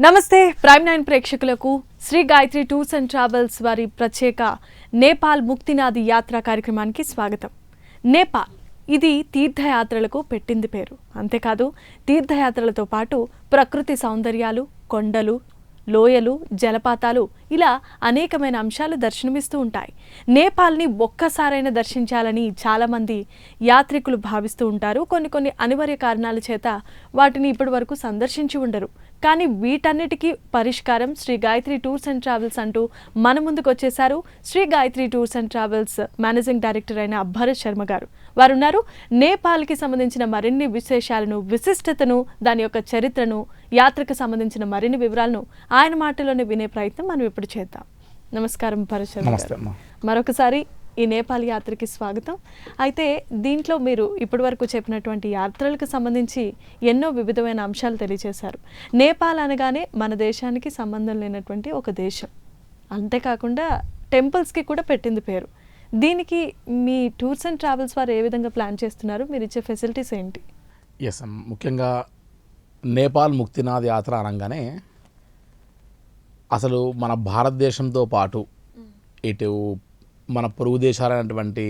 నమస్తే ప్రైమ్ 9 ప్రేక్షకులకు Shri Gayatri tours and travels వారి ప్రత్యేక నేపాల్ ముక్తినాథ్ యాత్ర కార్యక్రమానికి స్వాగతం. నేపాల్ ఇది తీర్థయాత్రలకు పెట్టింది పేరు. అంతేకాదు తీర్థయాత్రలతో పాటు ప్రకృతి సౌందర్యాలు, కొండలు, లోయలు, జలపాతాలు ఇలా అనేకమైన అంశాలు దర్శనమిస్తూ ఉంటాయి. నేపాల్ని ఒక్కసారైనా దర్శించాలని చాలామంది యాత్రికులు భావిస్తూ ఉంటారు. కొన్ని అనివార్య కారణాల చేత వాటిని ఇప్పటి వరకు సందర్శించి ఉండరు. కానీ వీటన్నిటికీ పరిష్కారం Shri Gayatri tours and travels అంటూ మన ముందుకు వచ్చేశారు Shri Gayatri tours and travels managing director అయిన భరత్ శర్మ గారు. వారు ఉన్నారు. నేపాల్కి సంబంధించిన మరిన్ని విశేషాలను, విశిష్టతను, దాని యొక్క చరిత్రను, యాత్రకు సంబంధించిన మరిన్ని వివరాలను ఆయన మాటలోనే వినే ప్రయత్నం మనం ఇప్పుడు చేద్దాం. నమస్కారం భరత్ శర్మ గారు. మరొకసారి ఈ నేపాల్ యాత్రకి స్వాగతం. అయితే దీంట్లో మీరు ఇప్పటి వరకు చెప్పినటువంటి యాత్రలకు సంబంధించి ఎన్నో వివిధమైన అంశాలు తెలియజేశారు. నేపాల్ అనగానే మన దేశానికి సంబంధం లేనటువంటి ఒక దేశం. అంతేకాకుండా టెంపుల్స్కి కూడా పెట్టింది పేరు. దీనికి మీ టూర్స్ అండ్ ట్రావెల్స్ వారు ఏ విధంగా ప్లాన్ చేస్తున్నారు? మీరు ఇచ్చే ఫెసిలిటీస్ ఏంటి? ఎస్, ముఖ్యంగా నేపాల్ ముక్తినాథ్ యాత్ర అనగానే అసలు మన భారతదేశంతో పాటు ఇటు మన పొరుగు దేశాలైనటువంటి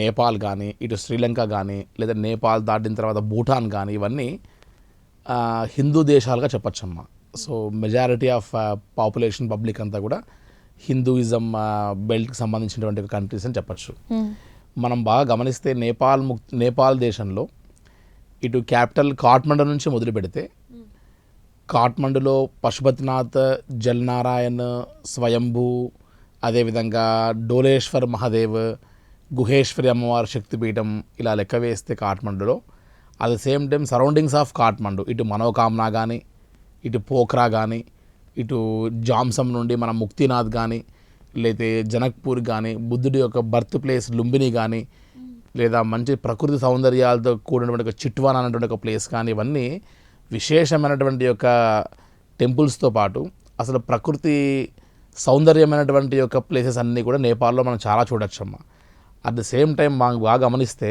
నేపాల్ కానీ, ఇటు శ్రీలంక కానీ, లేదా నేపాల్ దాటిన తర్వాత భూటాన్ కానీ, ఇవన్నీ హిందూ దేశాలుగా చెప్పచ్చమ్మా. So majority of population public అంతా కూడా హిందూయిజం బెల్ట్కి సంబంధించినటువంటి కంట్రీస్ అని చెప్పచ్చు. మనం బాగా గమనిస్తే నేపాల్ దేశంలో ఇటు క్యాపిటల్ కాఠ్మండు నుంచి మొదలు పెడితే కాఠ్మండులో పశుపతినాథ్, జల్నారాయణ్, స్వయంభూ, అదేవిధంగా డోలేశ్వర్ మహాదేవ్, గుహేశ్వరి అమ్మవారి శక్తిపీఠం, ఇలా లెక్క వేస్తే కాఠ్మండులో at the same time surroundings of Kathmandu ఇటు మనోకామ్నా కానీ, ఇటు పోఖ్రా కానీ, ఇటు జామ్సమ్ నుండి మన ముక్తినాథ్ కానీ, లేదా జనక్పూర్ కానీ, బుద్ధుడి యొక్క బర్త్ ప్లేస్ లుంబిని కానీ, లేదా మంచి ప్రకృతి సౌందర్యాలతో కూడినటువంటి ఒక చిట్వాన్ అనేటువంటి ఒక ప్లేస్ కానీ, ఇవన్నీ విశేషమైనటువంటి యొక్క టెంపుల్స్తో పాటు అసలు ప్రకృతి సౌందర్యమైనటువంటి యొక్క ప్లేసెస్ అన్నీ కూడా నేపాల్లో మనం చాలా చూడొచ్చమ్మా. అట్ ద సేమ్ టైం మనం బాగా గమనిస్తే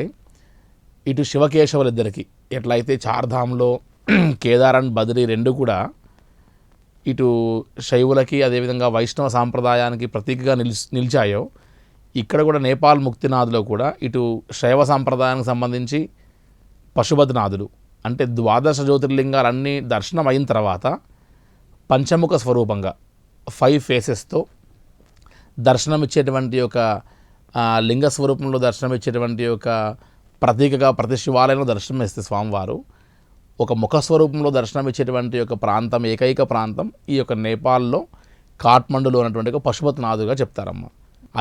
ఇటు శివకేశవులు ఇద్దరికి ఎట్లయితే చార్ధామ్లో కేదార్ అండ్ బద్రీ రెండు కూడా ఇటు శైవులకి అదేవిధంగా వైష్ణవ సాంప్రదాయానికి ప్రతీకగా నిలిచాయో, ఇక్కడ కూడా నేపాల్ ముక్తినాథ్లో కూడా ఇటు శైవ సాంప్రదాయానికి సంబంధించి పశుపతినాథుడు అంటే ద్వాదశ జ్యోతిర్లింగాలన్నీ దర్శనం అయిన తర్వాత పంచముఖ స్వరూపంగా 5 ఫేసెస్తో దర్శనమిచ్చేటువంటి ఒక లింగ స్వరూపంలో దర్శనమిచ్చేటువంటి ఒక ప్రతీకగా ప్రతి శివాలయంలో దర్శనం ఇస్తే స్వామివారు ఒక ముఖ స్వరూపంలో దర్శనమిచ్చేటువంటి ఒక ప్రాంతం, ఏకైక ప్రాంతం ఈ యొక్క నేపాల్లో కాఠ్మండులో ఉన్నటువంటి ఒక పశుపతినాథుగా చెప్తారమ్మ.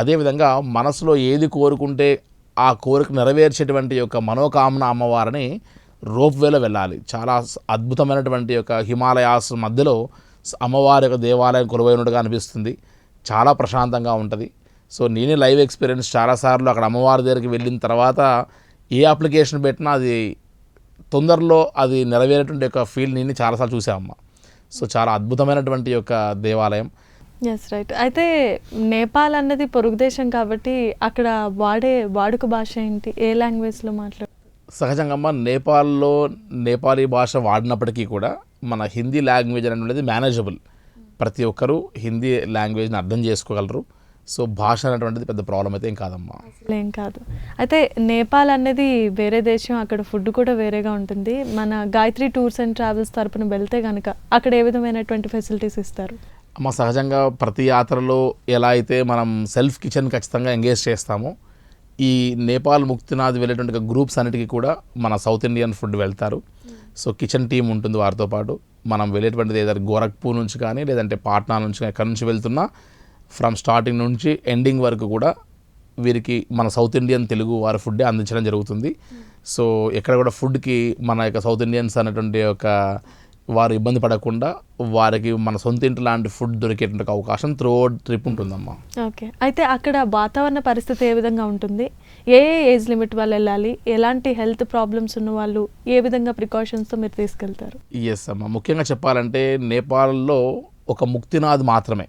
అదేవిధంగా మనసులో ఏది కోరుకుంటే ఆ కోరిక నెరవేర్చేటువంటి యొక్క మనోకామన అమ్మవారిని రోప్వేలో వెళ్ళాలి. చాలా అద్భుతమైనటువంటి యొక్క హిమాలయాస్ మధ్యలో అమ్మవారి యొక్క దేవాలయం కొలువైనట్టుగా అనిపిస్తుంది. చాలా ప్రశాంతంగా ఉంటుంది. సో నేనే లైవ్ ఎక్స్పీరియన్స్ చాలాసార్లు అక్కడ అమ్మవారి దగ్గరికి వెళ్ళిన తర్వాత ఏ అప్లికేషన్ పెట్టినా అది తొందరలో అది నెరవేరేటువంటి యొక్క ఫీల్ నేను చాలాసార్లు చూసామమ్మా. సో చాలా అద్భుతమైనటువంటి యొక్క దేవాలయం. Yes, right. అయితే నేపాల్ అన్నది పొరుగు దేశం కాబట్టి అక్కడ వాడుక భాష ఏంటి? ఏ లాంగ్వేజ్లో మాట్లాడు? సహజంగా నేపాల్లో నేపాలీ భాష వాడినప్పటికీ కూడా మన హిందీ లాంగ్వేజ్ అనేది మేనేజబుల్. ప్రతి ఒక్కరూ హిందీ లాంగ్వేజ్ని అర్థం చేసుకోగలరు. సో భాష అనేటువంటిది పెద్ద ప్రాబ్లం అయితే ఏం కాదమ్మా. ఏం కాదు. అయితే నేపాల్ అనేది వేరే దేశం, అక్కడ ఫుడ్ కూడా వేరేగా ఉంటుంది. మన గాయత్రి టూర్స్ అండ్ ట్రావెల్స్ తరపున వెళ్తే కనుక అక్కడ ఏ విధమైనటువంటి ఫెసిలిటీస్ ఇస్తారు? అమ్మ సహజంగా ప్రతి యాత్రలో ఎలా అయితే మనం సెల్ఫ్ కిచెన్ ఖచ్చితంగా ఎంగేజ్ చేస్తామో, ఈ నేపాల్ ముక్తినాథ్ వెళ్ళేటువంటి గ్రూప్స్ అన్నిటికీ కూడా మన సౌత్ ఇండియన్ ఫుడ్ వెళ్తారు. సో కిచెన్ టీం ఉంటుంది వారితో పాటు. మనం వెళ్ళేటువంటిది ఏదైనా గోరఖ్పూర్ నుంచి కానీ, లేదంటే పాట్నా నుంచి కానీ, ఎక్కడి నుంచి వెళ్తున్నా ఫ్రమ్ స్టార్టింగ్ నుంచి ఎండింగ్ వరకు కూడా వీరికి మన సౌత్ ఇండియన్ తెలుగు వారి ఫుడ్డే అందించడం జరుగుతుంది. సో ఎక్కడ కూడా ఫుడ్కి మన యొక్క సౌత్ ఇండియన్స్ అనేటువంటి ఒక వారు ఇబ్బంది పడకుండా వారికి మన సొంత ఇంటి లాంటి ఫుడ్ దొరికేటువంటి అవకాశం త్రూఅవుట్ ట్రిప్ ఉంటుందమ్మా. ఓకే. అయితే అక్కడ వాతావరణ పరిస్థితి ఏ విధంగా ఉంటుంది? ఏ ఏజ్ లిమిట్ వాళ్ళు వెళ్ళాలి? ఎలాంటి హెల్త్ ప్రాబ్లమ్స్ ఉన్న వాళ్ళు ఏ విధంగా ప్రికాషన్స్తో మీరు తీసుకెళ్తారు? ఎస్ అమ్మా, ముఖ్యంగా చెప్పాలంటే నేపాల్లో ఒక ముక్తినాథ్ మాత్రమే,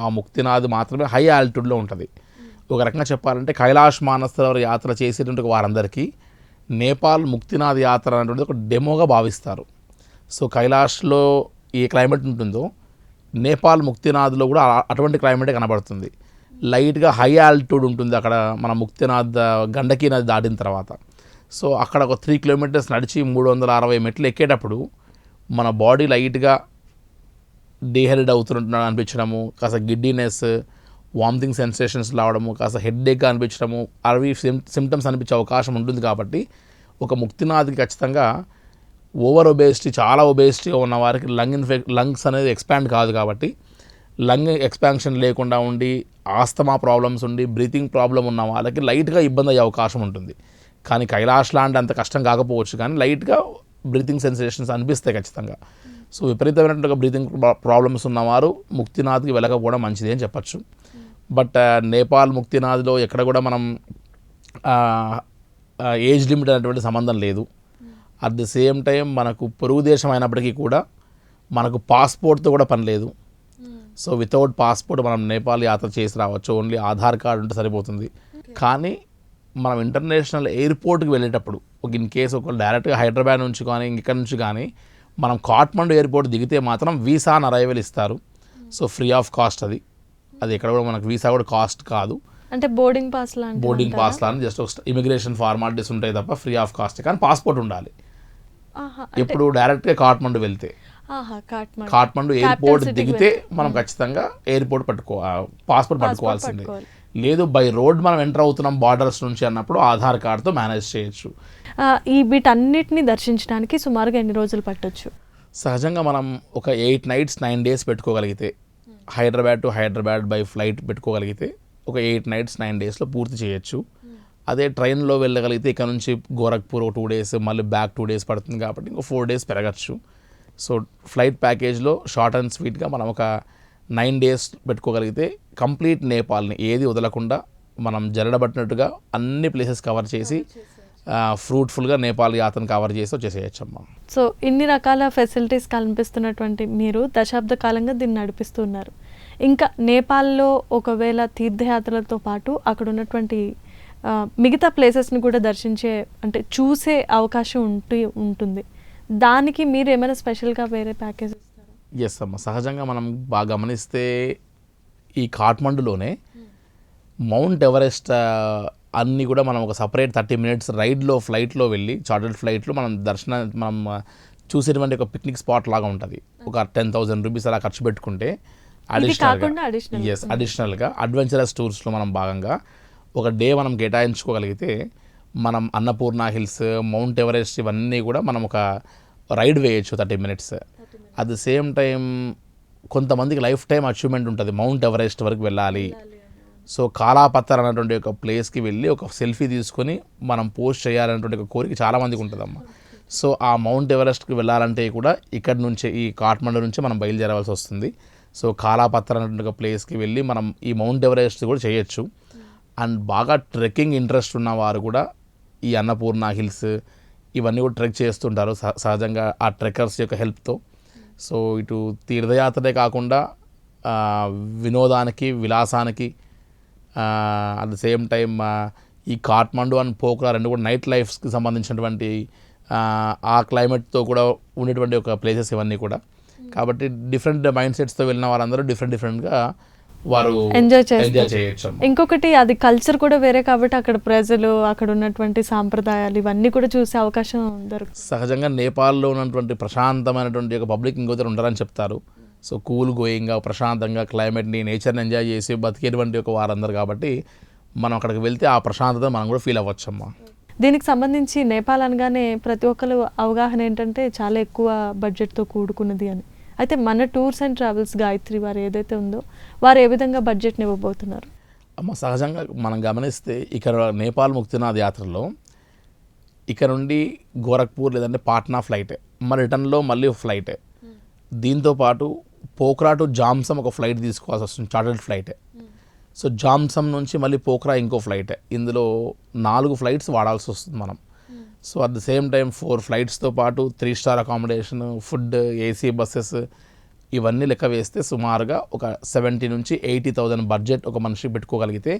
ఆ ముక్తినాథ్ మాత్రమే హై ఆల్టిట్యూడ్లో ఉంటుంది. ఒక రకంగా చెప్పాలంటే కైలాష్ మానసరోవర్ యాత్ర చేసేటువంటి వారందరికీ నేపాల్ ముక్తినాథ్ యాత్ర అనేటువంటిది ఒక డెమోగా భావిస్తారు. సో కైలాష్లో ఏ క్లైమేట్ ఉంటుందో నేపాల్ ముక్తినాథ్లో కూడా అటువంటి క్లైమేటే కనబడుతుంది. లైట్గా హై ఆల్టిట్యూడ్ ఉంటుంది అక్కడ మన ముక్తినాథ్ గండకీ నది దాటిన తర్వాత. సో అక్కడ ఒక 3 కిలోమీటర్స్ నడిచి 360 మెట్లు ఎక్కేటప్పుడు మన బాడీ లైట్గా డీహైడ్రేట్ అవుతుంటున్నాడు అనిపించడము, కాస్త గిడ్డీనెస్, వామిటింగ్ సెన్సేషన్స్ రావడము, కాస్త హెడ్ఏక్గా అనిపించడము, అవి సిమ్టమ్స్ అనిపించే అవకాశం ఉంటుంది. కాబట్టి ఒక ముక్తినాథ్కి ఖచ్చితంగా ఓవర్ ఒబేసిటీ, చాలా ఒబేసిటీగా ఉన్న వారికి లంగ్స్ అనేది ఎక్స్పాండ్ కాదు. కాబట్టి లంగ్ ఎక్స్పాన్షన్ లేకుండా ఉండి ఆస్తమా ప్రాబ్లమ్స్ ఉండి బ్రీతింగ్ ప్రాబ్లం ఉన్న వాళ్ళకి లైట్గా ఇబ్బంది అయ్యే అవకాశం ఉంటుంది. కానీ కైలాష్ లాంటి అంత కష్టం కాకపోవచ్చు, కానీ లైట్గా బ్రీతింగ్ సెన్సేషన్స్ అనిపిస్తాయి ఖచ్చితంగా. సో విపరీతమైనటువంటి బ్రీతింగ్ ప్రాబ్లమ్స్ ఉన్నవారు ముక్తినాథ్కి వెళ్ళకపోవడం మంచిది అని చెప్పచ్చు. బట్ నేపాల్ ముక్తినాథ్లో ఎక్కడ కూడా మనం ఏజ్ లిమిట్ అనేటువంటి సంబంధం లేదు. అట్ ది సేమ్ టైం మనకు పొరుగు దేశం అయినప్పటికీ కూడా మనకు పాస్పోర్ట్తో కూడా పని లేదు. సో వితౌట్ పాస్పోర్ట్ మనం నేపాల్ యాత్ర చేసి రావచ్చు. ఓన్లీ ఆధార్ కార్డు ఉంటే సరిపోతుంది. కానీ మనం ఇంటర్నేషనల్ ఎయిర్పోర్ట్కి వెళ్ళేటప్పుడు ఇన్ కేసు ఒక డైరెక్ట్గా హైదరాబాద్ నుంచి కానీ ఇక్కడ నుంచి కానీ మనం కాఠ్మండు ఎయిర్పోర్ట్ దిగితే మాత్రం వీసా ఆన్ అరైవల్ ఇస్తారు. సో ఫ్రీ ఆఫ్ కాస్ట్ అది ఎక్కడ కూడా మనకు వీసా కూడా కాస్ట్ కాదు. అంటే బోర్డింగ్ పాస్ లాని జస్ట్ ఇమిగ్రేషన్ ఫార్మాలిటీస్ ఉంటాయి తప్ప ఫ్రీ ఆఫ్ కాస్ట్. కానీ పాస్పోర్ట్ ఉండాలి. ఇప్పుడు డైరెక్ట్గా కాఠ్మండు వెళ్తే కాఠ్మండు ఎయిర్పోర్ట్ దిగితే మనం ఖచ్చితంగా ఎయిర్పోర్ట్ పాస్పోర్ట్ పట్టుకోవాల్సిందే. లేదు బై రోడ్ మనం ఎంటర్ అవుతున్నాం బార్డర్స్ నుంచి అన్నప్పుడు ఆధార్ కార్డుతో మేనేజ్ చేయొచ్చు. ఈ వీటన్నిటిని దర్శించడానికి సుమారుగా ఎన్ని రోజులు పట్టొచ్చు? సహజంగా మనం ఒక 8 nights 9 days పెట్టుకోగలిగితే, Hyderabad to Hyderabad by flight పెట్టుకోగలిగితే ఒక 8 nights 9 daysలో పూర్తి చేయొచ్చు. అదే ట్రైన్లో వెళ్ళగలిగితే ఇక్కడ నుంచి గోరఖ్పూర్ 2 days మళ్ళీ బ్యాక్ 2 days పడుతుంది కాబట్టి ఇంకో 4 days పెరగచ్చు. సో ఫ్లైట్ ప్యాకేజ్లో షార్ట్ అండ్ స్వీట్గా మనం ఒక 9 days పెట్టుకోగలిగితే కంప్లీట్ నేపాల్ని ఏది వదలకుండా మనం జరడబట్టినట్టుగా అన్ని ప్లేసెస్ కవర్ చేసి ఫ్రూట్ఫుల్గా నేపాల్ యాత్రను కవర్ చేసి వచ్చేసేయచ్చమ్మా. సో ఇన్ని రకాల ఫెసిలిటీస్ కల్పిస్తున్నటువంటి మీరు దశాబ్ద కాలంగా దీన్ని నడిపిస్తున్నారు. ఇంకా నేపాల్లో ఒకవేళ తీర్థయాత్రలతో పాటు అక్కడ ఉన్నటువంటి మిగతా ప్లేసెస్ని కూడా దర్శించే అంటే చూసే అవకాశం ఉంటుంది. దానికి మీరు ఏమైనా స్పెషల్గా వేరే ప్యాకేజ్ ఇస్తారా? ఎస్ అమ్మ, సహజంగా మనం బాగా గమనిస్తే ఈ కాఠ్మండులోనే మౌంట్ ఎవరెస్ట్ అన్నీ కూడా మనం ఒక సపరేట్ 30 minutes రైడ్లో ఫ్లైట్లో వెళ్ళి చార్టర్డ్ ఫ్లైట్లో మనం మనం చూసేటువంటి ఒక పిక్నిక్ స్పాట్ లాగా ఉంటుంది. ఒక 10,000 rupees అలా ఖర్చు పెట్టుకుంటే అడిషనల్గా అడ్వెంచరస్ టూర్స్లో మనం భాగంగా ఒక డే మనం కేటాయించుకోగలిగితే మనం అన్నపూర్ణ హిల్స్, మౌంట్ ఎవరెస్ట్ ఇవన్నీ కూడా మనం ఒక రైడ్ వేయచ్చు 30 minutes. At the same time కొంతమందికి లైఫ్ టైం అచీవ్మెంట్ ఉంటుంది, మౌంట్ ఎవరెస్ట్ వరకు వెళ్ళాలి. సో కాలాపత్తర్ అనేటువంటి ఒక ప్లేస్కి వెళ్ళి ఒక సెల్ఫీ తీసుకొని మనం పోస్ట్ చేయాలనేటువంటి ఒక కోరిక చాలామందికి ఉంటుందమ్మా. సో ఆ మౌంట్ ఎవరెస్ట్కి వెళ్ళాలంటే కూడా ఇక్కడ నుంచే ఈ కాఠ్మండు నుంచి మనం బయలుదేరవలసి వస్తుంది. సో కాలాపత్తర్ అనేటువంటి ఒక ప్లేస్కి వెళ్ళి మనం ఈ మౌంట్ ఎవరెస్ట్ కూడా చేయొచ్చు. అండ్ బాగా ట్రెక్కింగ్ ఇంట్రెస్ట్ ఉన్న వారు కూడా ఈ అన్నపూర్ణ హిల్స్ ఇవన్నీ కూడా ట్రెక్ చేస్తుంటారు సహజంగా ఆ ట్రెక్కర్స్ యొక్క హెల్ప్తో. సో ఇటు తీర్థయాత్రే కాకుండా వినోదానికి, విలాసానికి, అట్ ద సేమ్ టైం ఈ కాఠ్మండు అండ్ పోఖ్రా రెండు కూడా నైట్ లైఫ్స్కి సంబంధించినటువంటి ఆ క్లైమేట్తో కూడా ఉండేటువంటి ఒక ప్లేసెస్ ఇవన్నీ కూడా. కాబట్టి డిఫరెంట్ మైండ్ సెట్స్తో వెళ్ళిన వారందరూ డిఫరెంట్గా వారు ఎంజాయ్ చేయొచ్చు. ఇంకొకటి అది కల్చర్ కూడా వేరే కాబట్టి అక్కడ ప్రజలు, అక్కడ ఉన్నటువంటి సాంప్రదాయాలు ఇవన్నీ కూడా చూసే అవకాశం దొరుకుతుంది. సహజంగా నేపాల్లో ఉన్నటువంటి ప్రశాంతమైనటువంటి ఒక పబ్లిక్ ఇంకొకరు ఉంటారని చెప్తారు. సో కూల్ గోయింగ్గా ప్రశాంతంగా క్లైమేట్ని, నేచర్ని ఎంజాయ్ చేసి బతికేటువంటి ఒక వారందరు కాబట్టి మనం అక్కడికి వెళ్తే ఆ ప్రశాంతత మనం కూడా ఫీల్ అవ్వచ్చమ్మా. దీనికి సంబంధించి నేపాల్ అనగానే ప్రతి ఒక్కరు అవగాహన ఏంటంటే చాలా ఎక్కువ బడ్జెట్తో కూడుకున్నది అని. అయితే మన టూర్స్ అండ్ ట్రావెల్స్ గాయత్రి వారు ఏదైతే ఉందో వారు ఏ విధంగా బడ్జెట్ని ఇవ్వబోతున్నారు? అమ్మ సహజంగా మనం గమనిస్తే ఇక్కడ నేపాల్ ముక్తినాథ్ యాత్రలో ఇక్కడ నుండి గోరఖ్పూర్ లేదంటే పాట్నా ఫ్లైటే, మరి రిటర్న్లో మళ్ళీ ఫ్లైటే. దీంతోపాటు పోఖ్రా టు జామ్సమ్ ఒక ఫ్లైట్ తీసుకోవాల్సి వస్తుంది, చార్టర్డ్ ఫ్లైటే. సో జామ్సమ్ నుంచి మళ్ళీ పోఖ్రా ఇంకో ఫ్లైటే. ఇందులో 4 flights వాడాల్సి వస్తుంది మనం. So at the same time 4 flightsతో పాటు 3 star accommodation, food, AC buses ఇవన్నీ లెక్క వేస్తే సుమారుగా ఒక 70,000 నుంచి 80,000 బడ్జెట్ ఒక మనిషి పెట్టుకోగలిగితే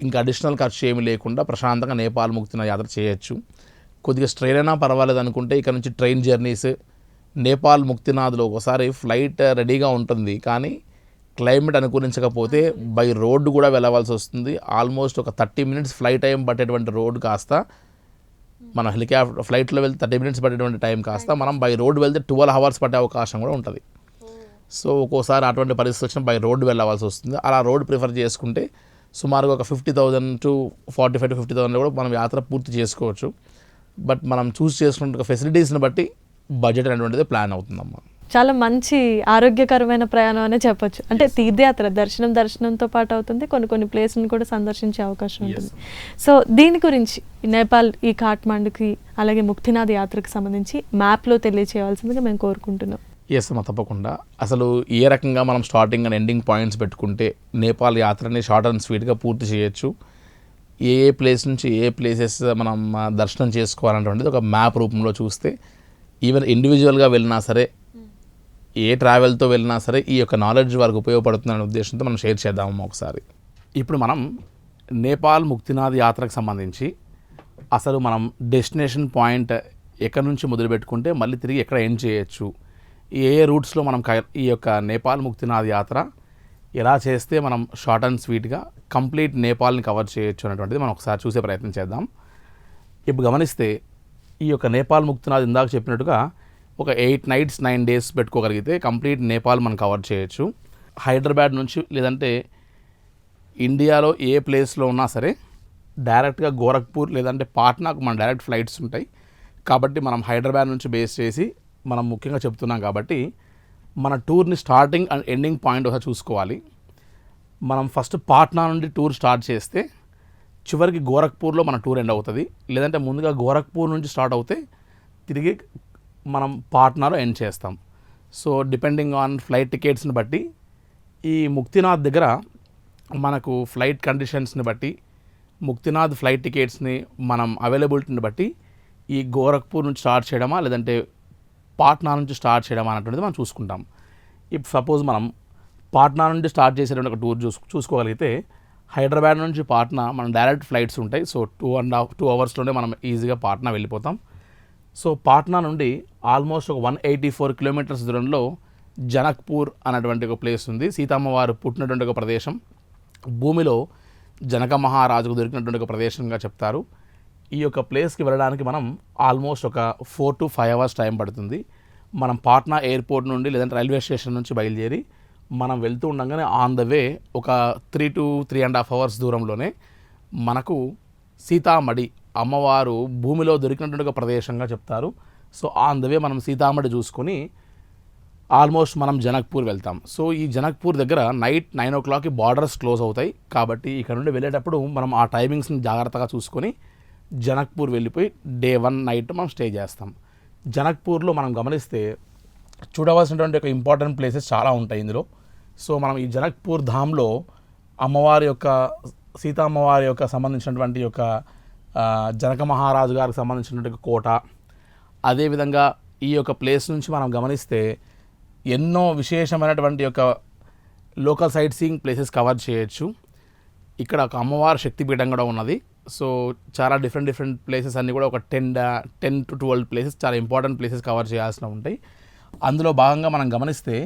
ఇంకా అడిషనల్ ఖర్చు ఏమి లేకుండా ప్రశాంతంగా నేపాల్ ముక్తినాథ్ యాత్ర చేయొచ్చు. కొద్దిగా స్ట్రెయిన్ అయినా పర్వాలేదు అనుకుంటే ఇక్కడ నుంచి ట్రైన్ జర్నీస్, నేపాల్ ముక్తినాథ్లో ఒకసారి ఫ్లైట్ రెడీగా ఉంటుంది, కానీ క్లైమేట్ అనుకూలించకపోతే బై రోడ్డు కూడా వెళ్ళవలసి వస్తుంది. ఆల్మోస్ట్ ఒక 30 minutes ఫ్లైట్ టైం పట్టేటువంటి రోడ్డు కాస్త మనం ఫ్లైట్లో వెళ్తే 30 minutes పట్టేటువంటి టైం కాస్త మనం బై రోడ్డు వెళ్తే 12 hours పట్టే అవకాశం కూడా ఉంటుంది. సో ఒక్కోసారి అటువంటి పరిస్థితి వచ్చిన బై రోడ్డు వెళ్ళవలసి వస్తుంది. అలా రోడ్డు ప్రిఫర్ చేసుకుంటే సుమారుగా ఒక 50,000 to 45,000 to 50,000 కూడా మనం యాత్ర పూర్తి చేసుకోవచ్చు. బట్ మనం చూస్ చేసుకున్న ఫెసిలిటీస్ని బట్టి బడ్జెట్ అనేటువంటిది ప్లాన్ అవుతుందమ్మా. చాలా మంచి ఆరోగ్యకరమైన ప్రయాణం అనే చెప్పొచ్చు. అంటే తీర్థయాత్ర దర్శనంతో పాటు అవుతుంది, కొన్ని ప్లేస్ని కూడా సందర్శించే అవకాశం ఉంటుంది. సో దీని గురించి నేపాల్ ఈ కాఠ్మండుకి అలాగే ముక్తినాథ్ యాత్రకు సంబంధించి మ్యాప్లో తెలియచేయవలసిందిగా మేము కోరుకుంటున్నాం. ఎస్ అమ్మా, తప్పకుండా. అసలు ఏ రకంగా మనం స్టార్టింగ్ అండ్ ఎండింగ్ పాయింట్స్ పెట్టుకుంటే నేపాల్ యాత్రని షార్ట్ అండ్ స్వీట్గా పూర్తి చేయొచ్చు, ఏ ప్లేస్ నుంచి ఏ ప్లేసెస్ మనం దర్శనం చేసుకోవాలనేటువంటిది ఒక మ్యాప్ రూపంలో చూస్తే ఈవెన్ ఇండివిజువల్గా వెళ్ళినా సరే, ఏ ట్రావెల్తో వెళ్ళినా సరే ఈ యొక్క నాలెడ్జ్ వారికి ఉపయోగపడుతుందనే ఉద్దేశంతో మనం షేర్ చేద్దామమ్మా ఒకసారి. ఇప్పుడు మనం నేపాల్ ముక్తినాథ్ యాత్రకు సంబంధించి అసలు మనం డెస్టినేషన్ పాయింట్ ఎక్కడి నుంచి మొదలు పెట్టుకుంటే మళ్ళీ తిరిగి ఎక్కడ ఎండ్ చేయొచ్చు, ఏ రూట్స్లో మనం ఈ యొక్క నేపాల్ ముక్తినాథ్ యాత్ర ఎలా చేస్తే మనం షార్ట్ అండ్ స్వీట్గా కంప్లీట్ నేపాల్ని కవర్ చేయొచ్చు అనేటువంటిది మనం ఒకసారి చూసే ప్రయత్నం చేద్దాం. ఇప్పుడు గమనిస్తే ఈ యొక్క నేపాల్ ముక్తినాథ్ ఇందాక చెప్పినట్టుగా ఒక 8 nights 9 days పెట్టుకోగలిగితే కంప్లీట్ నేపాల్ మనం కవర్ చేయొచ్చు. హైదరాబాద్ నుంచి లేదంటే ఇండియాలో ఏ ప్లేస్లో ఉన్నా సరే డైరెక్ట్గా గోరఖ్పూర్ లేదంటే పాట్నాకు మన డైరెక్ట్ ఫ్లైట్స్ ఉంటాయి. కాబట్టి మనం హైదరాబాద్ నుంచి బేస్ చేసి మనం ముఖ్యంగా చెప్తున్నాం కాబట్టి మన టూర్ని స్టార్టింగ్ అండ్ ఎండింగ్ పాయింట్ ఒకసారి చూసుకోవాలి. మనం ఫస్ట్ పాట్నా నుండి టూర్ స్టార్ట్ చేస్తే చివరికి గోరఖ్పూర్లో మన టూర్ ఎండ్ అవుతుంది. లేదంటే ముందుగా గోరఖ్పూర్ నుంచి స్టార్ట్ అవుతే తిరిగి మనం పాట్నాలో ఎండ్ చేస్తాం. సో డిపెండింగ్ ఆన్ ఫ్లైట్ టికెట్స్ని బట్టి ఈ ముక్తినాథ్ దగ్గర మనకు ఫ్లైట్ కండిషన్స్ని బట్టి ముక్తినాథ్ ఫ్లైట్ టికెట్స్ని మనం అవైలబిలిటీని బట్టి ఈ గోరఖ్పూర్ నుంచి స్టార్ట్ చేయడమా లేదంటే పాట్నా నుంచి స్టార్ట్ చేయడమా అనేటువంటిది మనం చూసుకుంటాం. ఇప్పుడు సపోజ్ మనం పాట్నా నుండి స్టార్ట్ చేసేటువంటి ఒక టూర్ చూసుకోగలిగితే హైదరాబాద్ నుంచి పాట్నా మనం డైరెక్ట్ ఫ్లైట్స్ ఉంటాయి. సో 2 hours మనం ఈజీగా పాట్నా వెళ్ళిపోతాం. సో పాట్నా నుండి ఆల్మోస్ట్ ఒక 184 kilometers దూరంలో జనక్పూర్ అనేటువంటి ఒక ప్లేస్ ఉంది. సీతమ్మవారు పుట్టినటువంటి ఒక ప్రదేశం, భూమిలో జనక మహారాజుకు దొరికినటువంటి ఒక ప్రదేశంగా చెప్తారు. ఈ యొక్క ప్లేస్కి వెళ్ళడానికి మనం ఆల్మోస్ట్ ఒక 4 to 5 hours టైం పడుతుంది. మనం పాట్నా ఎయిర్పోర్ట్ నుండి లేదంటే రైల్వే స్టేషన్ నుంచి బయలుదేరి మనం వెళ్తూ ఉండగానే ఆన్ ద వే ఒక 3 to 3.5 hours దూరంలోనే మనకు సీతామడి అమ్మవారు భూమిలో దొరికినటువంటి ఒక ప్రదేశంగా చెప్తారు. సో ఆన్ ద వే మనం సీతామడి చూసుకొని ఆల్మోస్ట్ మనం జనక్పూర్ వెళ్తాం. సో ఈ జనక్పూర్ దగ్గర నైట్ 9 o'clockకి బార్డర్స్ క్లోజ్ అవుతాయి. కాబట్టి ఇక్కడ నుండి వెళ్ళేటప్పుడు మనం ఆ టైమింగ్స్ని జాగ్రత్తగా చూసుకొని జనక్పూర్ వెళ్ళిపోయి Day 1 నైట్ మనం స్టే చేస్తాం. జనక్పూర్లో మనం గమనిస్తే చూడవలసినటువంటి ఒక ఇంపార్టెంట్ ప్లేసెస్ చాలా ఉంటాయి ఇందులో. సో మనం ఈ జనక్పూర్ ధామ్లో అమ్మవారి యొక్క సీతా అమ్మవారి యొక్క సంబంధించినటువంటి యొక్క జనక మహారాజు గారికి సంబంధించినటువంటి కోట, అదేవిధంగా ఈ యొక్క ప్లేస్ నుంచి మనం గమనిస్తే ఎన్నో విశేషమైనటువంటి యొక్క local sight seeing places cover చేయొచ్చు. ఇక్కడ ఒక అమ్మవారి శక్తిపీఠం కూడా ఉన్నది. సో చాలా డిఫరెంట్ ప్లేసెస్ అన్నీ కూడా ఒక 10 to 12 ప్లేసెస్ చాలా ఇంపార్టెంట్ ప్లేసెస్ కవర్ చేయాల్సిన ఉంటాయి. అందులో భాగంగా మనం గమనిస్తే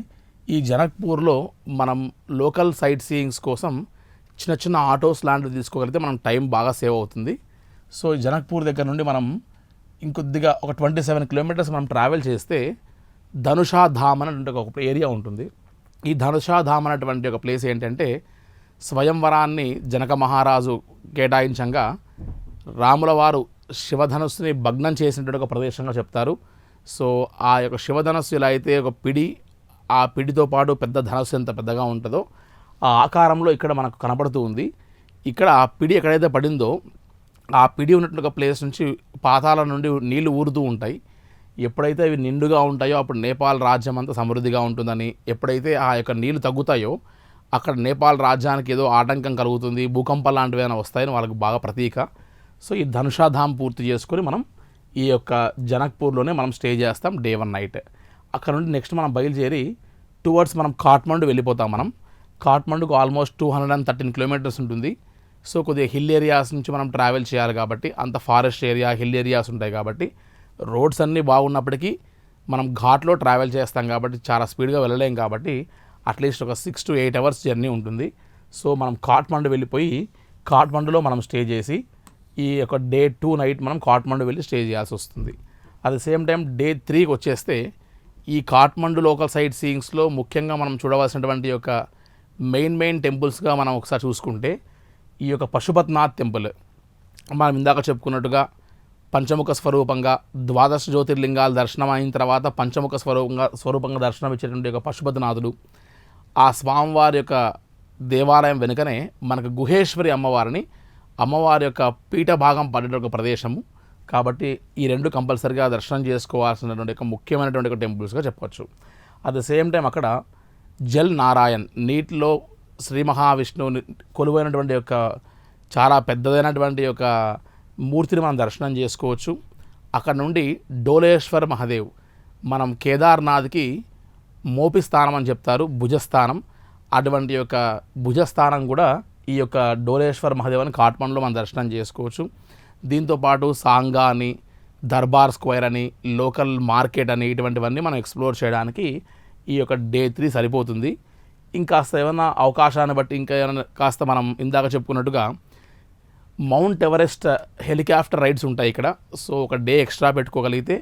ఈ జనక్పూర్లో మనం లోకల్ సైట్ సీయింగ్స్ కోసం చిన్న ఆటోస్ లాంటివి తీసుకోగలిగితే మనం టైం బాగా సేవ్ అవుతుంది. సో జనక్పూర్ దగ్గర నుండి మనం ఇంకొద్దిగా ఒక 27 kilometers మనం ట్రావెల్ చేస్తే ధనుషా ధామ్ అనేటువంటి ఒక ఏరియా ఉంటుంది. ఈ ధనుషా ధామ్ అనేటువంటి ఒక ప్లేస్ ఏంటంటే స్వయంవరాన్ని జనక మహారాజు కేటాయించంగా రాముల వారు శివధనుస్సుని భగ్నం చేసినటువంటి ఒక ప్రదేశంగా చెప్తారు. సో ఆ యొక్క శివధనస్సు ఇలా అయితే ఒక పిడి, ఆ పిడితో పాటు పెద్ద ధనస్సు ఎంత పెద్దగా ఉంటుందో ఆ ఆకారంలో ఇక్కడ మనకు కనపడుతూ ఉంది. ఇక్కడ ఆ పిడి ఎక్కడైతే పడిందో ఆ పిడి ఉన్నటువంటి ఒక ప్లేస్ నుంచి పాతాల నుండి నీళ్లు ఊరుతూ ఉంటాయి. ఎప్పుడైతే అవి నిండుగా ఉంటాయో అప్పుడు నేపాల్ రాజ్యం అంతా సమృద్ధిగా ఉంటుందని, ఎప్పుడైతే ఆ యొక్క నీళ్లు తగ్గుతాయో అక్కడ నేపాల్ రాజ్యానికి ఏదో ఆటంకం కలుగుతుంది, భూకంపం లాంటివి ఏమైనా వస్తాయని వాళ్ళకి బాగా ప్రతీక. సో ఈ ధనుషాధామ్ పూర్తి చేసుకొని మనం ఈ యొక్క జనక్పూర్లోనే మనం స్టే చేస్తాం Day 1 నైట్. అక్కడ నుండి నెక్స్ట్ మనం బయలుదేరి టువర్డ్స్ మనం కాఠ్మండు వెళ్ళిపోతాం. మనం కాఠ్మండుకు ఆల్మోస్ట్ 213 kilometers ఉంటుంది. సో కొద్దిగా హిల్ ఏరియాస్ నుంచి మనం ట్రావెల్ చేయాలి కాబట్టి, అంత ఫారెస్ట్ ఏరియా హిల్ ఏరియాస్ ఉంటాయి కాబట్టి రోడ్స్ అన్నీ బాగున్నప్పటికీ మనం ఘాట్లో ట్రావెల్ చేస్తాం కాబట్టి చాలా స్పీడ్గా వెళ్ళలేం కాబట్టి అట్లీస్ట్ ఒక 6 to 8 hours జర్నీ ఉంటుంది. సో మనం కాఠ్మండు వెళ్ళిపోయి కాఠ్మండులో మనం స్టే చేసి ఈ యొక్క డే 2 నైట్ మనం కాఠ్మండు వెళ్ళి స్టే చేయాల్సి వస్తుంది. At the same time day 3కి వచ్చేస్తే ఈ కాఠ్మండు లోకల్ సైట్ సీయింగ్స్లో ముఖ్యంగా మనం చూడవలసినటువంటి యొక్క మెయిన్ టెంపుల్స్గా మనం ఒకసారి చూసుకుంటే ఈ యొక్క పశుపతినాథ్ టెంపుల్, మనం ఇందాక చెప్పుకున్నట్టుగా పంచముఖ స్వరూపంగా 12 జ్యోతిర్లింగాల దర్శనం అయిన తర్వాత పంచముఖ స్వరూపంగా దర్శనం ఇచ్చేటువంటి యొక్క పశుపతినాథుడు, ఆ స్వామివారి యొక్క దేవాలయం వెనుకనే మనకు గుహేశ్వరి అమ్మవారి యొక్క పీఠ భాగం పడే ఒక ప్రదేశము. కాబట్టి ఈ రెండు కంపల్సరిగా దర్శనం చేసుకోవాల్సినటువంటి ఒక ముఖ్యమైనటువంటి ఒక టెంపుల్స్గా చెప్పవచ్చు. అట్ ద సేమ్ టైం అక్కడ జల్ నారాయణ్, నీటిలో శ్రీ మహావిష్ణువుని కొలువైనటువంటి యొక్క చాలా పెద్దదైనటువంటి యొక్క మూర్తిని మనం దర్శనం చేసుకోవచ్చు. అక్కడ నుండి డోలేశ్వర్ మహాదేవ్, మనం కేదార్నాథ్కి మోపి స్థానం అని చెప్తారు, భుజస్థానం. అటువంటి యొక్క భుజస్థానం కూడా ఈ యొక్క డోలేశ్వర్ మహాదేవ్ అని కాఠ్మండులో మనం దర్శనం చేసుకోవచ్చు. దీంతోపాటు సాంగా అని, దర్బార్ స్క్వేర్ అని, లోకల్ మార్కెట్ అని, ఇటువంటివన్నీ మనం ఎక్స్ప్లోర్ చేయడానికి ఈ యొక్క డే 3 సరిపోతుంది. ఇంకాస్త ఏమైనా అవకాశాన్ని బట్టి ఇంకా ఏమైనా కాస్త మనం ఇందాక చెప్పుకున్నట్టుగా మౌంట్ ఎవరెస్ట్ హెలికాప్టర్ రైడ్స్ ఉంటాయి ఇక్కడ. సో ఒక డే ఎక్స్ట్రా పెట్టుకోగలిగితే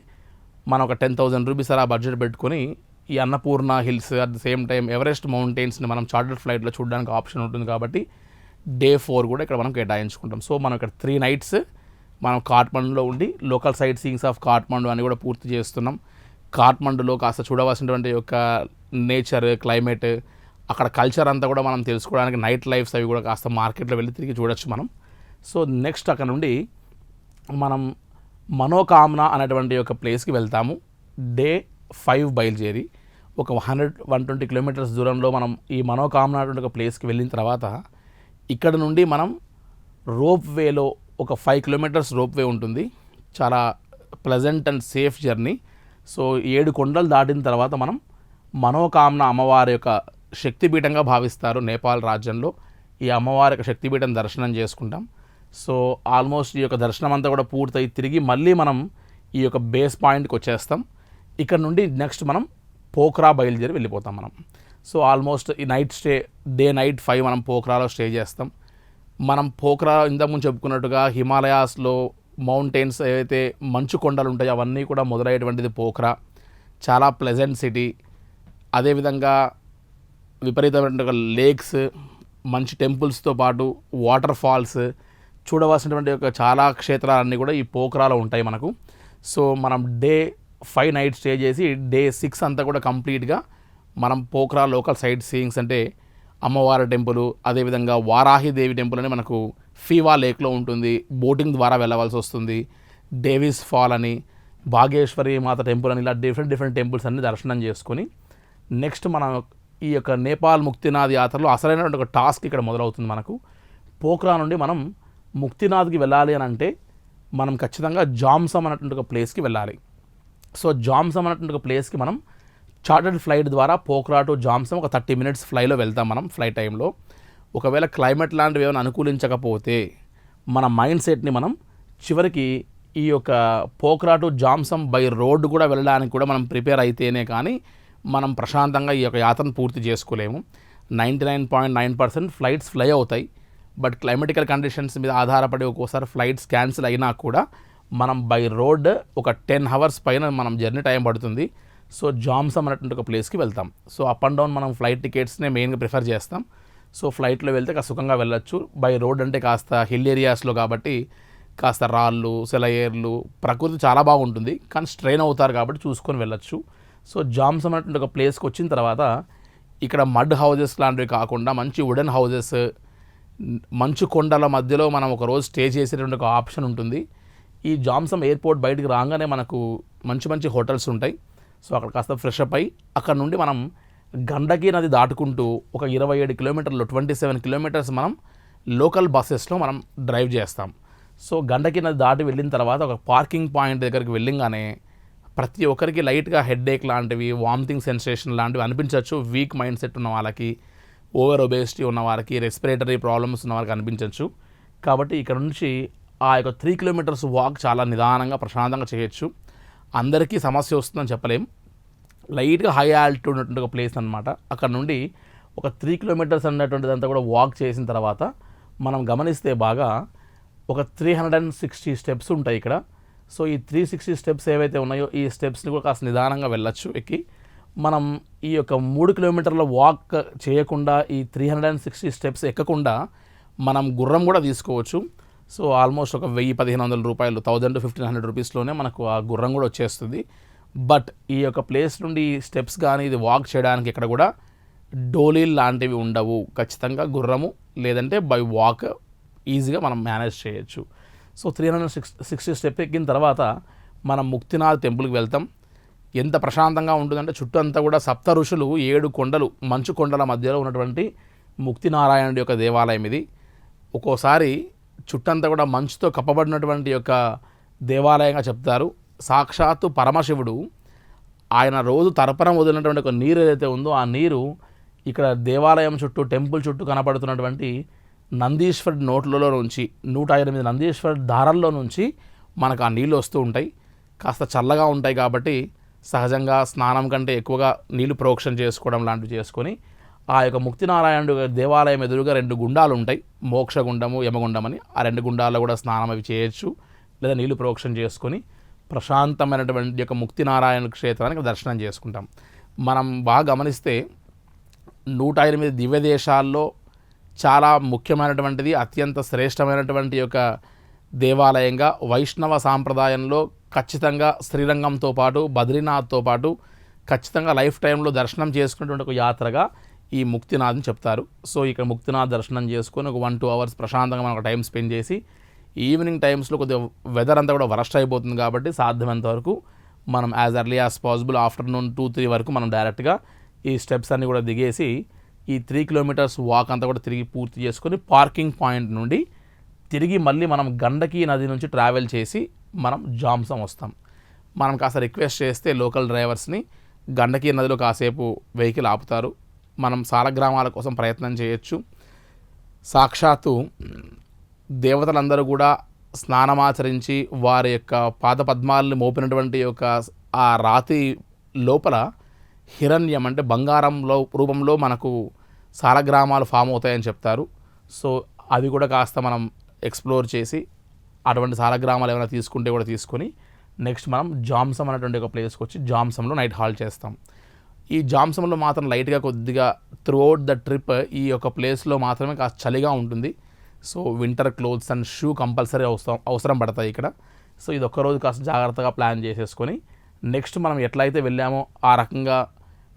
మనం ఒక 10,000 రూపీస్ అలా బడ్జెట్ పెట్టుకొని ఈ Annapurna hills at the same time Everest మౌంటైన్స్ని మనం చార్టర్డ్ ఫ్లైట్లో చూడడానికి ఆప్షన్ ఉంటుంది. కాబట్టి డే 4 కూడా ఇక్కడ మనం కేటాయించుకుంటాం. సో మనం ఇక్కడ 3 nights మనం కాఠ్మండులో ఉండి local sight seeings of Kathmandu అని కూడా పూర్తి చేస్తున్నాం. కాఠ్మండులో కాస్త చూడవలసినటువంటి యొక్క నేచర్, క్లైమేట్, అక్కడ కల్చర్ అంతా కూడా మనం తెలుసుకోవడానికి నైట్ లైఫ్స్ అవి కూడా కాస్త మార్కెట్లో వెళ్ళి తిరిగి చూడొచ్చు మనం. సో నెక్స్ట్ అక్కడ నుండి మనం మనోకామన అనేటువంటి ఒక ప్లేస్కి వెళ్తాము. డే 5 బయలుదేరి ఒక 120 kilometers దూరంలో మనం ఈ మనోకామన అనేటువంటి ఒక ప్లేస్కి వెళ్ళిన తర్వాత ఇక్కడ నుండి మనం రోప్ వేలో ఒక 5 kilometers రోప్ వే ఉంటుంది. చాలా pleasant and safe journey. So 7 కొండలు దాటిన తర్వాత మనం మనోకామన అమ్మవారి యొక్క శక్తిపీఠంగా భావిస్తారు నేపాల్ రాజ్యంలో. ఈ అమ్మవారి యొక్క శక్తిపీఠం దర్శనం చేసుకుంటాం. సో ఆల్మోస్ట్ ఈ యొక్క దర్శనం అంతా కూడా పూర్తయి తిరిగి మళ్ళీ మనం ఈ యొక్క బేస్ పాయింట్కి వచ్చేస్తాం. ఇక్కడ నుండి నెక్స్ట్ మనం పోఖ్రా బయలుదేరి వెళ్ళిపోతాం మనం. సో ఆల్మోస్ట్ ఈ నైట్ స్టే డే నైట్ 5 మనం పోఖ్రాలో స్టే చేస్తాం. మనం పోఖ్రా ఇంతకుముందు చెప్పుకున్నట్టుగా హిమాలయాస్లో మౌంటైన్స్ ఏవైతే మంచు కొండలు ఉంటాయో అవన్నీ కూడా మొదలయ్యేటువంటిది పోఖ్రా. చాలా ప్లెజెంట్ సిటీ. అదేవిధంగా విపరీతమైన లేక్స్, మంచి టెంపుల్స్తో పాటు వాటర్ ఫాల్స్, చూడవలసినటువంటి ఒక చాలా క్షేత్రాలన్నీ కూడా ఈ పోఖ్రాలో ఉంటాయి మనకు. సో మనం డే 5 nights స్టే చేసి డే 6 అంతా కూడా కంప్లీట్గా మనం పోఖ్రా లోకల్ సైట్ సీయింగ్స్ అంటే అమ్మవారి టెంపుల్, అదేవిధంగా వారాహిదేవి టెంపుల్ అని మనకు ఫీవా లేక్లో ఉంటుంది, బోటింగ్ ద్వారా వెళ్ళవలసి వస్తుంది. డేవిస్ ఫాల్ అని, భాగేశ్వరి మాత టెంపుల్ అని, ఇలా డిఫరెంట్ టెంపుల్స్ అన్ని దర్శనం చేసుకొని నెక్స్ట్ మనం ఈ యొక్క నేపాల్ ముక్తినాథ్ యాత్రలో అసలైనటువంటి ఒక టాస్క్ ఇక్కడ మొదలవుతుంది మనకు. పోఖ్రా నుండి మనం ముక్తినాథ్కి వెళ్ళాలి అని అంటే మనం ఖచ్చితంగా జామ్సమ్ అనేటువంటి ఒక ప్లేస్కి వెళ్ళాలి. సో జామ్సమ్ అనేటువంటి ఒక ప్లేస్కి మనం చార్టర్డ్ ఫ్లైట్ ద్వారా పోఖ్రా టు జామ్సమ్ ఒక 30 minutes ఫ్లైలో వెళ్తాం మనం ఫ్లైట్ టైంలో. ఒకవేళ క్లైమేట్ లాంటివి ఏమైనా అనుకూలించకపోతే మన మైండ్ సెట్ని మనం చివరికి ఈ యొక్క Pokhara to Jomsom by road కూడా వెళ్ళడానికి కూడా మనం ప్రిపేర్ అయితేనే కానీ మనం ప్రశాంతంగా ఈ యొక్క యాత్రను పూర్తి చేసుకోలేము. 99.9% ఫ్లైట్స్ ఫ్లై అవుతాయి. బట్ క్లైమేటికల్ కండిషన్స్ మీద ఆధారపడి ఒక్కోసారి ఫ్లైట్స్ క్యాన్సిల్ అయినా కూడా మనం బై రోడ్ ఒక 10 hours పైన మనం జర్నీ టైం పడుతుంది. సో జామ్సమ్ అనేటువంటి ఒక ప్లేస్కి వెళ్తాం. సో అప్ అండ్ డౌన్ మనం ఫ్లైట్ టికెట్స్నే మెయిన్గా ప్రిఫర్ చేస్తాం. సో ఫ్లైట్లో వెళ్తే కాస్త సుఖంగా వెళ్ళొచ్చు. బై రోడ్ అంటే కాస్త హిల్ ఏరియాస్లో కాబట్టి కాస్త రాళ్ళు, సెలయేర్లు, ప్రకృతి చాలా బాగుంటుంది. కానీ స్ట్రెయిన్ అవుతారు కాబట్టి చూసుకొని వెళ్ళొచ్చు. సో జామ్సమ్ అనేటువంటి ఒక ప్లేస్కి వచ్చిన తర్వాత ఇక్కడ మడ్ హౌజెస్ లాంటివి కాకుండా మంచి వుడెన్ హౌజెస్, మంచు కొండల మధ్యలో మనం ఒక రోజు స్టే చేసేటువంటి ఒక ఆప్షన్ ఉంటుంది. ఈ జామ్సమ్ ఎయిర్పోర్ట్ బయటికి రాగానే మనకు మంచి హోటల్స్ ఉంటాయి. సో అక్కడ కాస్త ఫ్రెష్ అప్ అయ్యి అక్కడ నుండి మనం గండకీ నది దాటుకుంటూ ఒక 27 kilometers 27 kilometers మనం లోకల్ బస్సెస్లో మనం డ్రైవ్ చేస్తాం. సో గండకీ నది దాటి వెళ్ళిన తర్వాత ఒక పార్కింగ్ పాయింట్ దగ్గరికి వెళ్ళింగానే ప్రతి ఒక్కరికి లైట్గా హెడ్ఏక్ లాంటివి, వామిటింగ్ సెన్సేషన్ లాంటివి అనిపించవచ్చు. వీక్ మైండ్ సెట్ ఉన్న వాళ్ళకి, ఓవర్ ఒబేసిటీ ఉన్న వారికి, రెస్పిరేటరీ ప్రాబ్లమ్స్ ఉన్న వారికి అనిపించవచ్చు. కాబట్టి ఇక్కడ నుంచి ఆ యొక్క 3 kilometers వాక్ చాలా నిదానంగా ప్రశాంతంగా చేయొచ్చు. అందరికీ సమస్య వస్తుందని చెప్పలేం. లైట్గా హై ఆల్టిట్యూడ్ ఉన్నటువంటి ఒక ప్లేస్ అనమాట. అక్కడ నుండి ఒక 3 కిలోమీటర్స్ అన్నటువంటిదంతా కూడా వాక్ చేసిన తర్వాత మనం గమనిస్తే బాగా ఒక 360 స్టెప్స్ ఉంటాయి ఇక్కడ. సో ఈ 360 స్టెప్స్ ఏవైతే ఉన్నాయో ఈ స్టెప్స్ని కూడా కాస్త నిదానంగా వెళ్ళొచ్చు ఎక్కి. మనం ఈ యొక్క 3 కిలోమీటర్ల వాక్ చేయకుండా ఈ 360 స్టెప్స్ ఎక్కకుండా మనం గుర్రం కూడా తీసుకోవచ్చు. సో ఆల్మోస్ట్ ఒక 1000-1500 రూపాయలు, 1000 to 1500 రూపీస్లోనే మనకు ఆ గుర్రం కూడా వచ్చేస్తుంది. బట్ ఈ యొక్క ప్లేస్ నుండి స్టెప్స్ కానీ ఇది వాక్ చేయడానికి ఇక్కడ కూడా డోలీలు లాంటివి ఉండవు. ఖచ్చితంగా గుర్రము లేదంటే బై వాక్ ఈజీగా మనం మేనేజ్ చేయొచ్చు. సో 360 స్టెప్ ఎక్కిన తర్వాత మనం ముక్తినాథ్ టెంపుల్కి వెళ్తాం. ఎంత ప్రశాంతంగా ఉంటుందంటే చుట్టూ అంతా కూడా సప్త ఋషులు 7 కొండలు, మంచు కొండల మధ్యలో ఉన్నటువంటి ముక్తినారాయణుడి యొక్క దేవాలయం ఇది. ఒక్కోసారి చుట్టంతా కూడా మంచుతో కప్పబడినటువంటి యొక్క దేవాలయంగా చెప్తారు. సాక్షాత్తు పరమశివుడు ఆయన రోజు తర్పణం వదిలినటువంటి ఒక నీరు ఏదైతే ఉందో ఆ నీరు ఇక్కడ దేవాలయం చుట్టూ, టెంపుల్ చుట్టూ కనపడుతున్నటువంటి నందీశ్వరుడి నోట్లలో నుంచి 108 నందీశ్వరుడి దారాల్లో నుంచి మనకు ఆ నీళ్ళు వస్తూ ఉంటాయి. కాస్త చల్లగా ఉంటాయి కాబట్టి సహజంగా స్నానం కంటే ఎక్కువగా నీళ్లు ప్రోక్షణ చేసుకోవడం లాంటివి చేసుకొని ఆ యొక్క ముక్తినారాయణుడు దేవాలయం ఎదురుగా 2 గుండాలు ఉంటాయి, మోక్షగుండము, యమగుండం అని. ఆ 2 గుండాల్లో కూడా స్నానం అవి చేయొచ్చు, లేదా నీళ్లు ప్రోక్షణ చేసుకొని ప్రశాంతమైనటువంటి యొక్క ముక్తినారాయణ క్షేత్రానికి దర్శనం చేసుకుంటాం. మనం బాగా గమనిస్తే 108 దివ్య దేశాల్లో చాలా ముఖ్యమైనటువంటిది, అత్యంత శ్రేష్టమైనటువంటి యొక్క దేవాలయంగా వైష్ణవ సాంప్రదాయంలో ఖచ్చితంగా శ్రీరంగంతో పాటు బద్రీనాథ్తో పాటు ఖచ్చితంగా లైఫ్ టైంలో దర్శనం చేసుకునేటువంటి ఒక యాత్రగా ఈ ముక్తినాథ్ని చెప్తారు. సో ఇక్కడ ముక్తినాథ్ దర్శనం చేసుకొని ఒక 1-2 అవర్స్ ప్రశాంతంగా మనం ఒక టైం స్పెండ్ చేసి ఈవినింగ్ టైమ్స్లో కొద్దిగా వెదర్ అంతా కూడా వరస్ట్ అయిపోతుంది కాబట్టి సాధ్యమైనంత వరకు మనం as early as possible afternoon 2-3 వరకు మనం డైరెక్ట్గా ఈ స్టెప్స్ అన్నీ కూడా దిగేసి ఈ 3 కిలోమీటర్స్ వాక్ అంతా కూడా తిరిగి పూర్తి చేసుకొని పార్కింగ్ పాయింట్ నుండి తిరిగి మళ్ళీ మనం గండకీ నది నుంచి ట్రావెల్ చేసి మనం జాంసం వస్తాం. మనం కాస్త రిక్వెస్ట్ చేస్తే లోకల్ డ్రైవర్స్ని గండకీ నదిలో కాసేపు వెహికల్ ఆపుతారు. మనం సాలగ్రామాల కోసం ప్రయత్నం చేయొచ్చు. సాక్షాత్తు దేవతలందరూ కూడా స్నానమాచరించి వారి యొక్క పాదపద్మాలని మోపినటువంటి యొక్క ఆ రాతి లోపల హిరణ్యం అంటే బంగారంలో రూపంలో మనకు సాలగ్రామాలు ఫామ్ అవుతాయని చెప్తారు. సో అవి కూడా కాస్త మనం ఎక్స్ప్లోర్ చేసి అటువంటి సాలగ్రామాలు ఏమైనా తీసుకుంటే కూడా తీసుకొని నెక్స్ట్ మనం జాంసం అనేటువంటి ఒక ప్లేస్కి వచ్చి జాంసంలో నైట్ హాల్ట్ చేస్తాం. ఈ జాంసంలో మాత్రం లైట్గా కొద్దిగా త్రూఅవుట్ ద ట్రిప్ ఈ యొక్క ప్లేస్లో మాత్రమే కాస్త చలిగా ఉంటుంది. So winter clothes and shoe compulsory అవసరం పడతాయి ఇక్కడ. సో ఇది ఒక్కరోజు కాస్త జాగ్రత్తగా ప్లాన్ చేసేసుకొని నెక్స్ట్ మనం ఎట్లయితే వెళ్ళామో ఆ రకంగా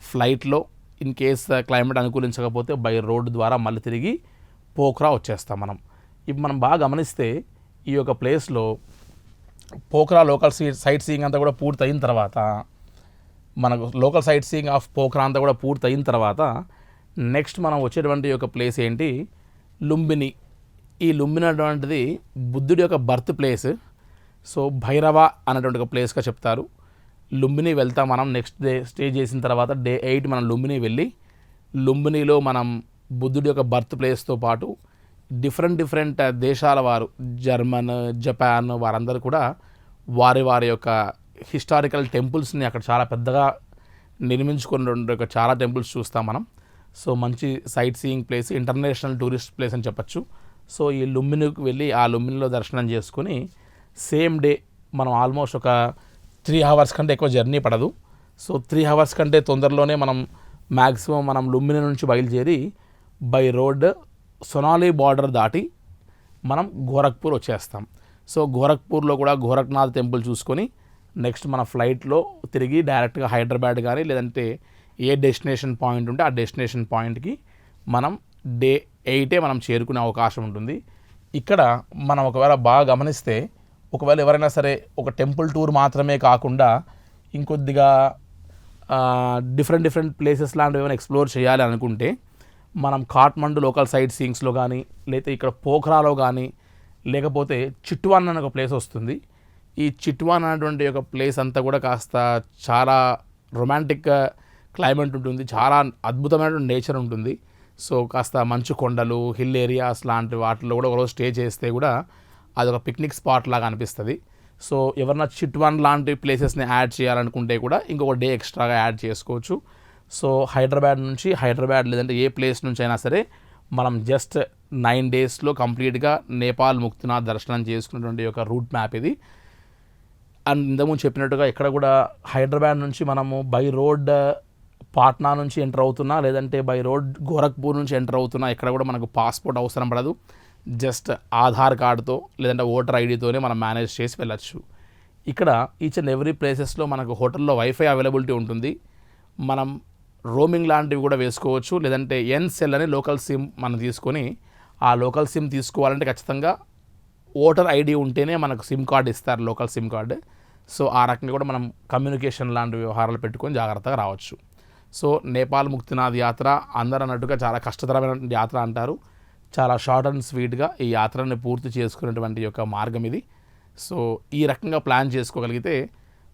ఫ్లైట్లో ఇన్ కేస్ క్లైమేట్ అనుకూలించకపోతే బై రోడ్డు ద్వారా మళ్ళీ తిరిగి పోఖ్రా వచ్చేస్తాం మనం. ఇప్పుడు మనం బాగా గమనిస్తే ఈ యొక్క ప్లేస్లో పోఖ్రా లోకల్ సైట్ సీయింగ్ అంతా కూడా పూర్తి అయిన తర్వాత మనకు local sight seeing of Pokhara అంతా కూడా పూర్తి అయిన తర్వాత నెక్స్ట్ మనం వచ్చేటువంటి యొక్క ప్లేస్ ఏంటి, లుంబిని. ఈ లుంబిని అనేటువంటిది బుద్ధుడి యొక్క బర్త్ ప్లేస్. సో భైరవ అనేటువంటి ఒక ప్లేస్గా చెప్తారు. లుంబిని వెళ్తాం మనం. నెక్స్ట్ డే స్టే చేసిన తర్వాత డే 8 మనం లుంబిని వెళ్ళి లుంబినిలో మనం బుద్ధుడి యొక్క బర్త్ ప్లేస్తో పాటు డిఫరెంట్ దేశాల వారు, జర్మన్, జపాన్ వారందరూ కూడా వారి యొక్క హిస్టారికల్ టెంపుల్స్ని అక్కడ చాలా పెద్దగా నిర్మించుకున్న చాలా టెంపుల్స్ చూస్తాం మనం. సో మంచి sight seeing place, international tourist place అని చెప్పచ్చు. సో ఈ లుంబినికి వెళ్ళి ఆ లుంబినిలో దర్శనం చేసుకొని సేమ్ డే మనం ఆల్మోస్ట్ ఒక 3 అవర్స్ కంటే ఎక్కువ జర్నీ పడదు. సో 3 అవర్స్ కంటే తొందరలోనే మనం మ్యాక్సిమం మనం లుంబిని నుంచి బయలుదేరి బై రోడ్ సొనాలి బార్డర్ దాటి మనం గోరఖ్పూర్ వచ్చేస్తాం. సో గోరఖ్పూర్లో కూడా గోరఖ్నాథ్ టెంపుల్ చూసుకొని నెక్స్ట్ మన ఫ్లైట్లో తిరిగి డైరెక్ట్గా హైదరాబాద్ కానీ లేదంటే ఏ డెస్టినేషన్ పాయింట్ ఉంటే ఆ డెస్టినేషన్ పాయింట్కి మనం డే 8 మనం చేరుకునే అవకాశం ఉంటుంది. ఇక్కడ మనం ఒకవేళ బాగా గమనిస్తే ఒకవేళ ఎవరైనా సరే ఒక టెంపుల్ టూర్ మాత్రమే కాకుండా ఇంకొద్దిగా డిఫరెంట్ ప్లేసెస్ లాంటివి ఏమైనా ఎక్స్ప్లోర్ చేయాలి అనుకుంటే మనం కాఠ్మండు లోకల్ సైట్ సీయింగ్స్లో కానీ లేకపోతే ఇక్కడ పోఖ్రాలో కానీ లేకపోతే చిట్వాన్ అనే ఒక ప్లేస్ వస్తుంది. ఈ చిట్వాన్ అనేటువంటి ఒక ప్లేస్ అంతా కూడా కాస్త చాలా రొమాంటిక్ క్లైమేట్ ఉంటుంది, చాలా అద్భుతమైనటువంటి నేచర్ ఉంటుంది. సో కాస్త మంచు కొండలు, హిల్ ఏరియాస్ లాంటి వాటిలో కూడా ఒకరోజు స్టే చేస్తే కూడా అదొక పిక్నిక్ స్పాట్ లాగా అనిపిస్తుంది. సో ఎవరన్నా చిట్వాన్ లాంటి ప్లేసెస్ని యాడ్ చేయాలనుకుంటే కూడా ఇంకొక డే ఎక్స్ట్రాగా యాడ్ చేసుకోవచ్చు. సో హైదరాబాద్ లేదంటే ఏ ప్లేస్ నుంచి అయినా సరే మనం జస్ట్ 9 డేస్లో కంప్లీట్గా నేపాల్ ముక్తినాథ్ దర్శనం చేసుకున్నటువంటి ఒక రూట్ మ్యాప్ ఇది. అండ్ ఇంతకుముందు చెప్పినట్టుగా ఇక్కడ కూడా హైదరాబాద్ నుంచి మనము బై రోడ్ పాట్నా నుంచి ఎంటర్ అవుతున్నా లేదంటే బై రోడ్ గోరఖ్పూర్ నుంచి ఎంటర్ అవుతున్నా ఇక్కడ కూడా మనకు పాస్పోర్ట్ అవసరం పడదు. జస్ట్ ఆధార్ కార్డుతో లేదంటే ఓటర్ ఐడితోనే మనం మేనేజ్ చేసి వెళ్ళచ్చు. ఇక్కడ ఈచ్ అండ్ ఎవ్రీ ప్లేసెస్లో మనకు హోటల్లో వైఫై అవైలబిలిటీ ఉంటుంది. మనం రోమింగ్ లాంటివి కూడా వేసుకోవచ్చు. లేదంటే ఎన్సెల్ అని లోకల్ సిమ్ మనం తీసుకొని ఆ లోకల్ సిమ్ తీసుకోవాలంటే ఖచ్చితంగా ఓటర్ ఐడి ఉంటేనే మనకు సిమ్ కార్డు ఇస్తారు, లోకల్ సిమ్ కార్డు. సో ఆ రకంగా కూడా మనం కమ్యూనికేషన్ లాంటి వ్యవహారాలు పెట్టుకొని జాగ్రత్తగా రావచ్చు. సో నేపాల్ ముక్తినాథ్ యాత్ర అందరూ అన్నట్టుగా చాలా కష్టతరమైన యాత్ర అంటారు. చాలా షార్ట్ అండ్ స్వీట్గా ఈ యాత్రని పూర్తి చేసుకునేటువంటి యొక్క మార్గం ఇది. సో ఈ రకంగా ప్లాన్ చేసుకోగలిగితే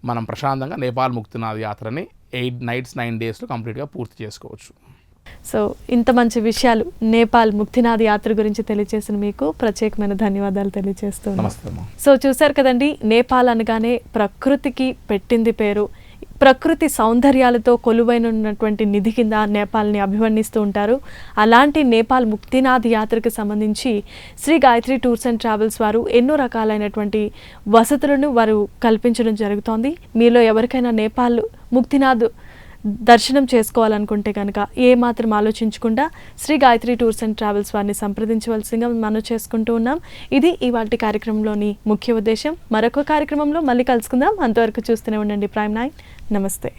మనం ప్రశాంతంగా నేపాల్ ముక్తినాథ్ యాత్రని 8 nights 9 daysలో కంప్లీట్గా పూర్తి చేసుకోవచ్చు. సో ఇంత మంచి విషయాలు నేపాల్ ముక్తినాథ్ యాత్ర గురించి తెలియజేసిన మీకు ప్రత్యేకమైన ధన్యవాదాలు తెలియజేస్తున్నాను. నమస్తే. సో చూశారు కదండి, నేపాల్ అనగానే ప్రకృతికి పెట్టింది పేరు. ప్రకృతి సౌందర్యాలతో కొలువైన ఉన్నటువంటి నిధి కింద నేపాల్ని అభివర్ణిస్తూ ఉంటారు. అలాంటి నేపాల్ ముక్తినాథ్ యాత్రకు సంబంధించి Shri Gayatri tours and travels వారు ఎన్నో రకాలైనటువంటి వసతులను వారు కల్పించడం జరుగుతోంది. మీలో ఎవరికైనా నేపాల్ ముక్తినాథ్ దర్శనం చేసుకోవాలనుకుంటే కనుక ఏమాత్రం ఆలోచించకుండా Shri Gayatri tours and travels వారిని సంప్రదించవలసిందిగా మనం చేసుకుంటూ ఉన్నాం. ఇది ఇవాల్టి కార్యక్రమంలోని ముఖ్య ఉద్దేశం. మరొక కార్యక్రమంలో మళ్ళీ కలుసుకుందాం. అంతవరకు చూస్తూనే ఉండండి ప్రైమ్ 9. నమస్తే.